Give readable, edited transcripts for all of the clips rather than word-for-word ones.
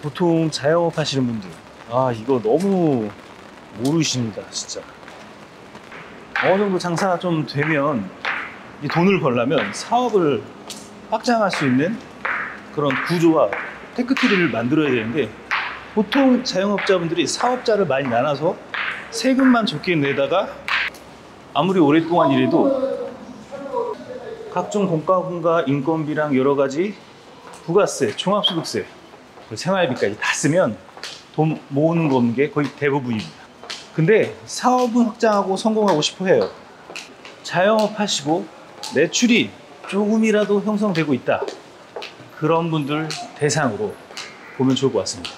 보통 자영업 하시는 분들 이거 너무 모르십니다. 진짜 어느 정도 장사가 좀 되면 이 돈을 벌려면 사업을 확장할 수 있는 그런 구조와 테크트리를 만들어야 되는데, 보통 자영업자분들이 사업자를 많이 나눠서 세금만 적게 내다가 아무리 오랫동안 일해도 각종 공과금과 인건비랑 여러가지 부가세, 종합소득세, 생활비까지 다 쓰면 돈 모으는 게 거의 대부분입니다. 근데 사업은 확장하고 성공하고 싶어 해요. 자영업 하시고 매출이 조금이라도 형성되고 있다, 그런 분들 대상으로 보면 좋을 것 같습니다.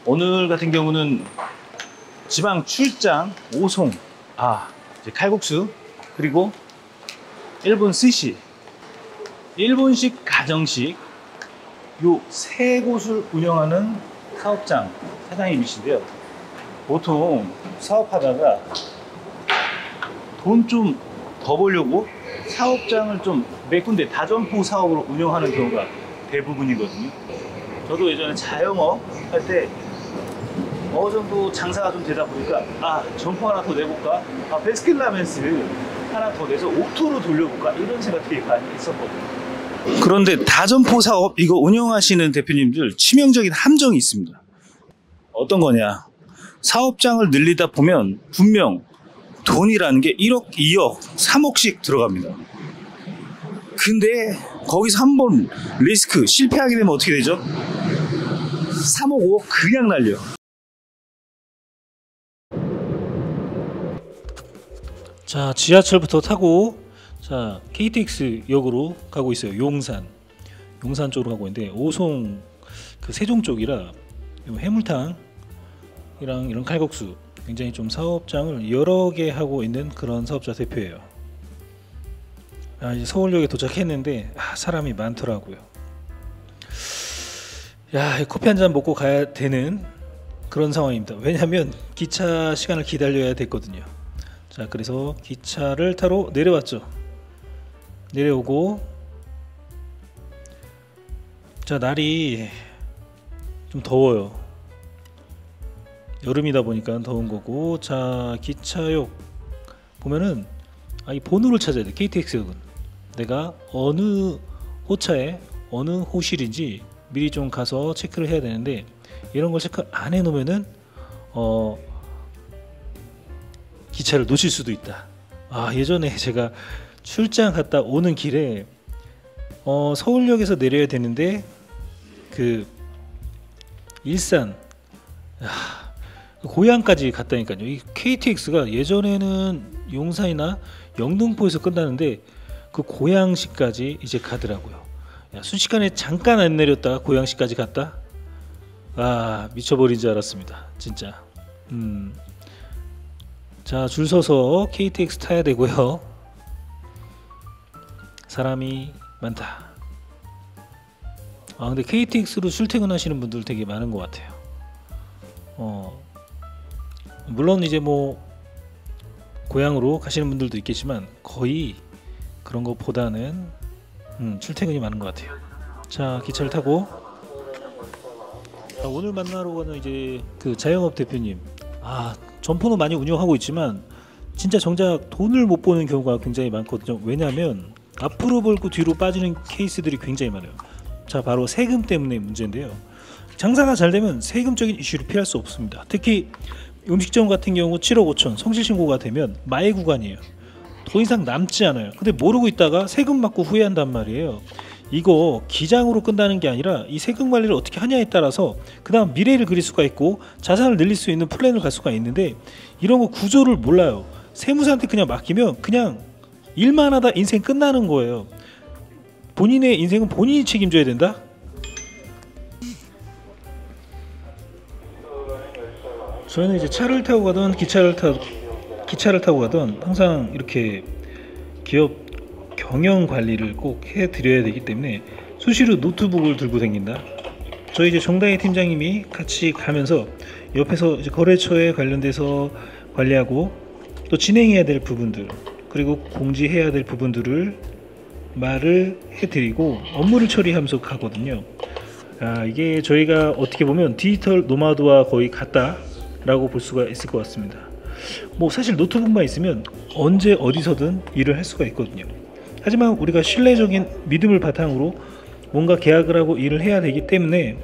오늘 같은 경우는 지방 출장, 오송, 이제 칼국수, 그리고 일본 스시, 일본식, 가정식, 요 세 곳을 운영하는 사업장 사장님이신데요. 보통 사업하다가 돈 좀 더 벌려고 사업장을 좀 몇 군데 다점포 사업으로 운영하는 경우가 대부분이거든요. 저도 예전에 자영업 할 때 어느 정도 장사가 좀 되다 보니까 점포 하나 더 내볼까, 베스킨라빈스 하나 더 내서 오토로 돌려볼까, 이런 생각 되게 많이 했었거든요. 그런데 다점포 사업 이거 운영하시는 대표님들 치명적인 함정이 있습니다. 어떤 거냐, 사업장을 늘리다 보면 분명 돈이라는 게 1억, 2억, 3억씩 들어갑니다. 근데 거기서 한번 리스크 실패하게 되면 어떻게 되죠? 3억, 5억 그냥 날려. 자, 지하철부터 타고 KTX 역으로 가고 있어요. 용산 쪽으로 가고 있는데, 오송 그 세종 쪽이라 해물탕이랑 이런 칼국수 굉장히 좀 사업장을 여러 개 하고 있는 그런 사업자 대표예요. 이제 서울역에 도착했는데 사람이 많더라고요. 커피 한잔 먹고 가야 되는 그런 상황입니다. 왜냐하면 기차 시간을 기다려야 됐거든요. 자, 그래서 기차를 타러 내려왔죠. 내려오고, 날이 좀 더워요. 여름이다 보니까 더운 거고. 자, 기차역 보면은 이 번호를 찾아야 돼. KTX역은 내가 어느 호차에 어느 호실인지 미리 좀 가서 체크를 해야 되는데, 이런 걸 체크 안 해놓으면은 기차를 놓칠 수도 있다. 예전에 제가 출장 갔다 오는 길에 서울역에서 내려야 되는데 그 일산 고향까지 갔다니까요. 이 KTX가 예전에는 용산이나 영등포에서 끝나는데 그 고양시까지 이제 가더라고요. 순식간에 잠깐 안 내렸다가 고양시까지 갔다. 미쳐버린 줄 알았습니다, 진짜. 자, 줄 서서 KTX 타야 되고요. 사람이 많다. 근데 KTX로 출퇴근하시는 분들 되게 많은 것 같아요. 물론 이제 고향으로 가시는 분들도 있겠지만 거의 그런 것보다는 출퇴근이 많은 것 같아요. 자, 기차를 타고 오늘 만나러 가는 이제 그 자영업 대표님, 점포는 많이 운영하고 있지만 진짜 정작 돈을 못 버는 경우가 굉장히 많거든요. 왜냐하면 앞으로 벌고 뒤로 빠지는 케이스들이 굉장히 많아요. 자, 바로 세금 때문에 문제인데요. 장사가 잘 되면 세금적인 이슈를 피할 수 없습니다. 특히 음식점 같은 경우 7억 5천 성실신고가 되면 마의 구간이에요. 더 이상 남지 않아요. 근데 모르고 있다가 세금 맞고 후회한단 말이에요. 이거 기장으로 끝나는 게 아니라 이 세금 관리를 어떻게 하냐에 따라서 그 다음 미래를 그릴 수가 있고 자산을 늘릴 수 있는 플랜을 갈 수가 있는데, 이런 거 구조를 몰라요. 세무사한테 그냥 맡기면 그냥 일만 하다 인생 끝나는 거예요. 본인의 인생은 본인이 책임져야 된다? 저희는 이제 차를 타고 가던 기차를 타고 가던 항상 이렇게 기업 경영 관리를 꼭 해드려야 되기 때문에 수시로 노트북을 들고 다닌다. 저희 이제 정다희 팀장님이 같이 가면서 옆에서 이제 거래처에 관련돼서 관리하고 또 진행해야 될 부분들, 그리고 공지해야 될 부분들을 말을 해드리고 업무를 처리하면서 가거든요. 이게 저희가 어떻게 보면 디지털 노마드와 거의 같다라고 볼 수가 있을 것 같습니다. 뭐 사실 노트북만 있으면 언제 어디서든 일을 할 수가 있거든요. 하지만 우리가 신뢰적인 믿음을 바탕으로 뭔가 계약을 하고 일을 해야 되기 때문에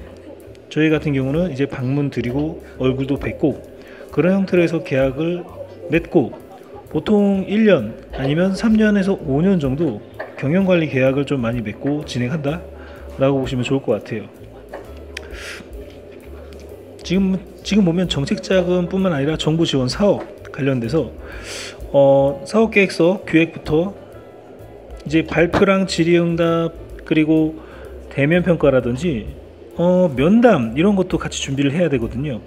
저희 같은 경우는 이제 방문 드리고 얼굴도 뵙고 그런 형태로 해서 계약을 맺고 보통 1년 아니면 3년에서 5년 정도 경영관리 계약을 좀 많이 맺고 진행한다 라고 보시면 좋을 것 같아요. 지금 보면 정책자금 뿐만 아니라 정부 지원 사업 관련돼서 사업계획서 기획부터 이제 발표랑 질의응답 그리고 대면 평가라든지 면담 이런 것도 같이 준비를 해야 되거든요.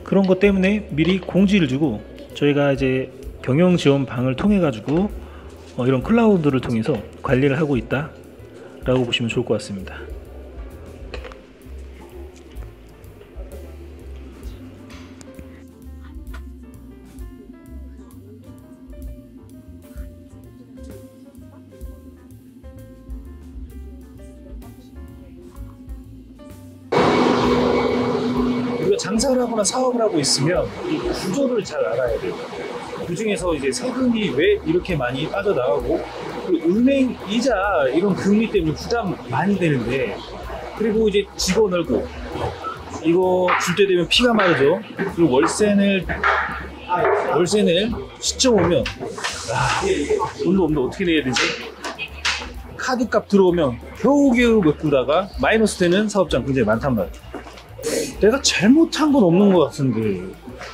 그런 것 때문에 미리 공지를 주고 저희가 이제 경영 지원방을 통해 가지고 이런 클라우드를 통해서 관리를 하고 있다 라고 보시면 좋을 것 같습니다. 우리가 장사를 하거나 사업을 하고 있으면 이 구조를 잘 알아야 돼요. 그 중에서 이제 세금이 왜 이렇게 많이 빠져나가고, 그리고 은행 이자 이런 금리 때문에 부담 많이 되는데, 그리고 이제 직원월급 이거 줄 때 되면 피가 마르죠. 그리고 월세 낼 시점 오면 돈도 없는데 어떻게 내야 되지? 카드값 들어오면 겨우겨우 메꾸다가 마이너스 되는 사업장 굉장히 많단 말이에요. 내가 잘못한 건 없는 것 같은데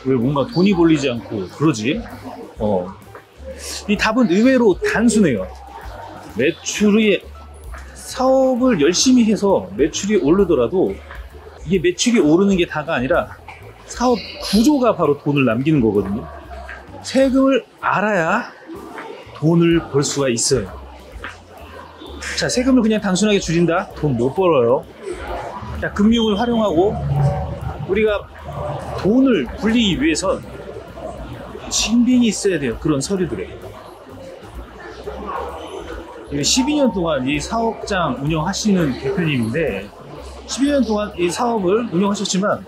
왜 뭔가 돈이 벌리지 않고 그러지? 이 답은 의외로 단순해요. 매출이, 사업을 열심히 해서 매출이 오르더라도 이게 매출이 오르는 게 다가 아니라 사업 구조가 바로 돈을 남기는 거거든요. 세금을 알아야 돈을 벌 수가 있어요. 자, 세금을 그냥 단순하게 줄인다? 돈 못 벌어요. 자, 금융을 활용하고 우리가 돈을 불리기 위해선 증빙이 있어야 돼요. 그런 서류들에. 12년 동안 이 사업장 운영하시는 대표님인데 12년 동안 이 사업을 운영하셨지만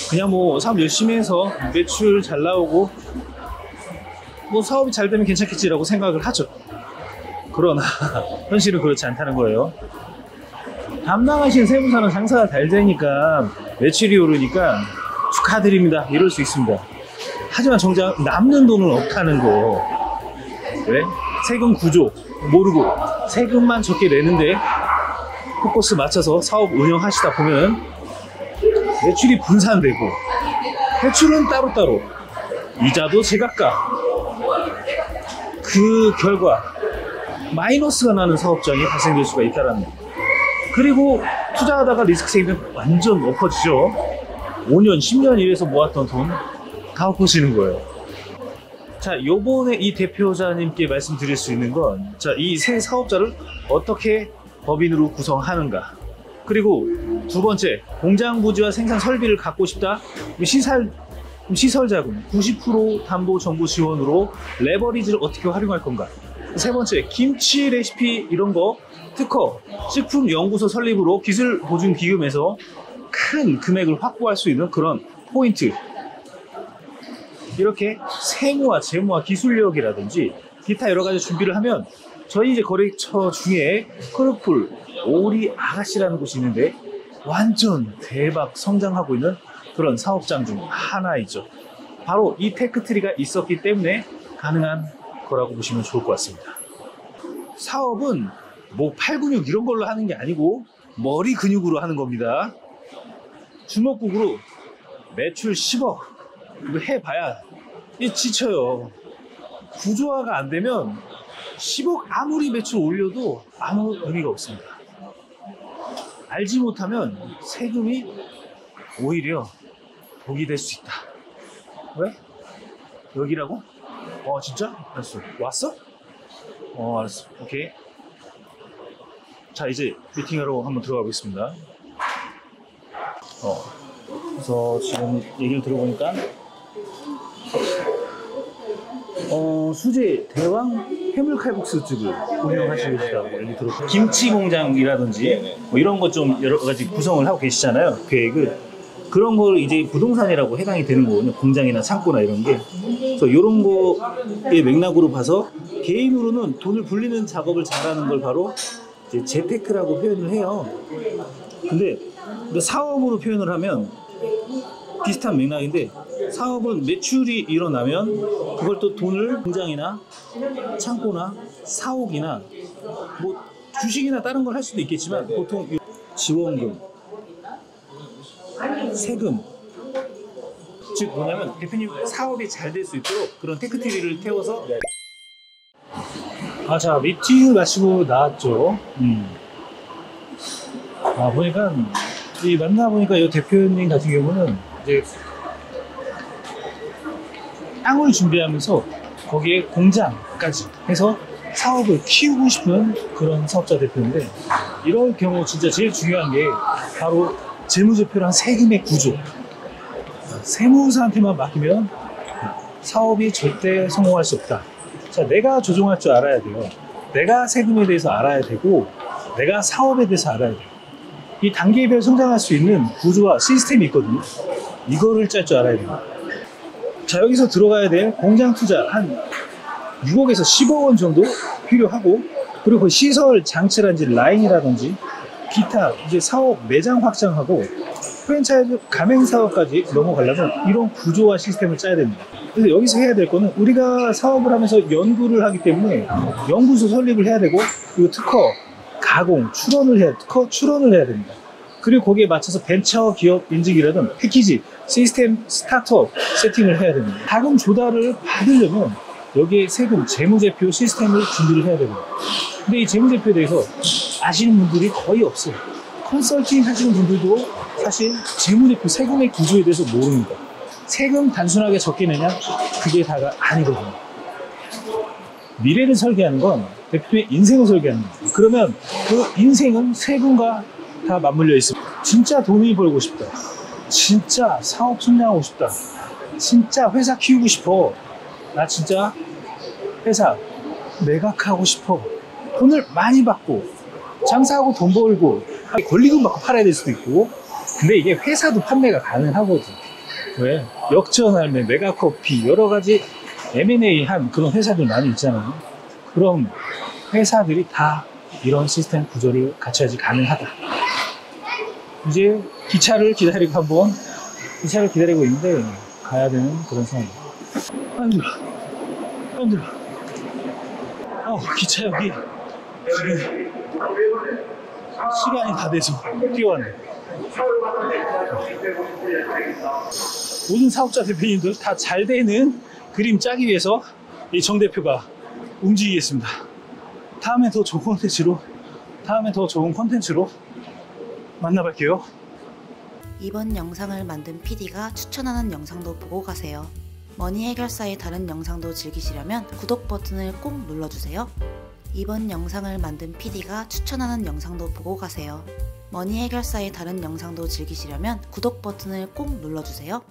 그냥 뭐 사업 열심히 해서 매출 잘 나오고 뭐 사업이 잘 되면 괜찮겠지라고 생각을 하죠. 그러나 현실은 그렇지 않다는 거예요. 담당하신 세무사는 장사가 잘 되니까 매출이 오르니까 축하드립니다 이럴 수 있습니다. 하지만 정작 남는 돈은 없다는 거. 왜? 세금 구조 모르고 세금만 적게 내는데 포커스 맞춰서 사업 운영하시다 보면 매출이 분산되고 대출은 따로따로 이자도 제각각, 그 결과 마이너스가 나는 사업장이 발생될 수가 있다는 거. 그리고 투자하다가 리스크 세이면 완전 엎어지죠. 5년 10년 일해서 모았던 돈 다 엎어지는 거예요. 자, 요번에 이 대표자님께 말씀드릴 수 있는 건, 자, 이 새 사업자를 어떻게 법인으로 구성하는가. 그리고 두 번째, 공장 부지와 생산 설비를 갖고 싶다. 시설 자금 90% 담보 정부 지원으로 레버리지를 어떻게 활용할 건가. 세 번째, 김치 레시피 이런 거 특허, 식품 연구소 설립으로 기술 보증 기금에서 큰 금액을 확보할 수 있는 그런 포인트. 이렇게 세무와 재무와 기술력이라든지 기타 여러 가지 준비를 하면, 저희 이제 거래처 중에 크루풀 오리 아가씨라는 곳이 있는데 완전 대박 성장하고 있는 그런 사업장 중 하나이죠. 바로 이 테크트리가 있었기 때문에 가능한 거라고 보시면 좋을 것 같습니다. 사업은 뭐 팔 근육 이런 걸로 하는 게 아니고 머리 근육으로 하는 겁니다. 주먹국으로 매출 10억 이거 해봐야 지쳐요. 구조화가 안 되면 10억 아무리 매출 올려도 아무 의미가 없습니다. 알지 못하면 세금이 오히려 독이 될 수 있다. 왜? 여기라고? 진짜? 알았어. 왔어? 알았어. 오케이. 자, 이제 미팅하러 한번 들어가 보겠습니다. 그래서 지금 얘기를 들어보니까 수제 대왕 해물칼국수집을 운영하시겠다고 얘기 들었어요. 김치 공장이라든지 뭐 이런 것 좀 여러 가지 구성을 하고 계시잖아요. 계획을. 그런 걸 이제 부동산이라고 해당이 되는 거거든요. 공장이나 창고나 이런 게. 그래서 이런 거의 맥락으로 봐서 개인으로는 돈을 불리는 작업을 잘하는 걸 바로 이제 재테크라고 표현을 해요. 근데 사업으로 표현을 하면 비슷한 맥락인데, 사업은 매출이 일어나면 그걸 또 돈을 공장이나 창고나 사옥이나 뭐 주식이나 다른 걸 할 수도 있겠지만, 보통 지원금, 세금, 즉 뭐냐면 대표님 사업이 잘 될 수 있도록 그런 테크트리를 태워서. 자, 미팅을 마치고 나왔죠. 보니까 만나보니까 이 대표님 같은 경우는 이제 땅을 준비하면서 거기에 공장까지 해서 사업을 키우고 싶은 그런 사업자 대표인데, 이럴 경우 진짜 제일 중요한 게 바로 재무제표랑 세금의 구조. 세무사한테만 맡기면 사업이 절대 성공할 수 없다. 자, 내가 조종할 줄 알아야 돼요. 내가 세금에 대해서 알아야 되고, 내가 사업에 대해서 알아야 돼요. 이 단계별 성장할 수 있는 구조와 시스템이 있거든요. 이거를 짤 줄 알아야 돼요. 자, 여기서 들어가야 될 공장 투자 한 6억에서 10억 원 정도 필요하고, 그리고 그 시설 장치라든지 라인이라든지 기타 이제 사업 매장 확장하고 프랜차이즈 가맹 사업까지 넘어가려면 이런 구조와 시스템을 짜야 됩니다. 그래서 여기서 해야 될 거는, 우리가 사업을 하면서 연구를 하기 때문에 연구소 설립을 해야 되고, 그리고 특허, 가공, 출원을 해야 됩니다. 그리고 거기에 맞춰서 벤처 기업 인증이라든 패키지, 시스템 스타트업 세팅을 해야 됩니다. 자금 조달을 받으려면 여기에 세금, 재무제표 시스템을 준비를 해야 됩니다. 근데 이 재무제표에 대해서 아시는 분들이 거의 없어요. 컨설팅 하시는 분들도 사실 재무제표, 세금의 구조에 대해서 모릅니다. 세금 단순하게 적게 내냐? 그게 다가 아니거든요. 미래를 설계하는 건 대표의 인생을 설계하는 거예요. 그러면 그 인생은 세금과 다 맞물려 있습니다. 진짜 돈을 벌고 싶다, 진짜 사업 성장하고 싶다, 진짜 회사 키우고 싶어, 나 진짜 회사 매각하고 싶어, 돈을 많이 받고 장사하고 돈 벌고 권리금 받고 팔아야 될 수도 있고. 근데 이게 회사도 판매가 가능하거든. 왜? 역전할매, 메가커피, 여러 가지 M&A 한 그런 회사들 많이 있잖아요. 그럼 회사들이 다 이런 시스템 구조를 갖춰야지 가능하다. 이제 기차를 기다리고 있는데 가야 되는 그런 상황입니다. 힘들어. 기차역이 지금 시간이 다 돼서 뛰어왔네. 모든 사업자 대표님들 다 잘 되는 그림 짜기 위해서 이 정 대표가 움직이겠습니다. 다음에 더 좋은 콘텐츠로 만나뵐게요. 이번 영상을 만든 PD가 추천하는 영상도 보고 가세요. 머니 해결사의 다른 영상도 즐기시려면 구독 버튼을 꼭 눌러주세요. 이번 영상을 만든 PD가 추천하는 영상도 보고 가세요. 머니 해결사의 다른 영상도 즐기시려면 구독 버튼을 꼭 눌러주세요.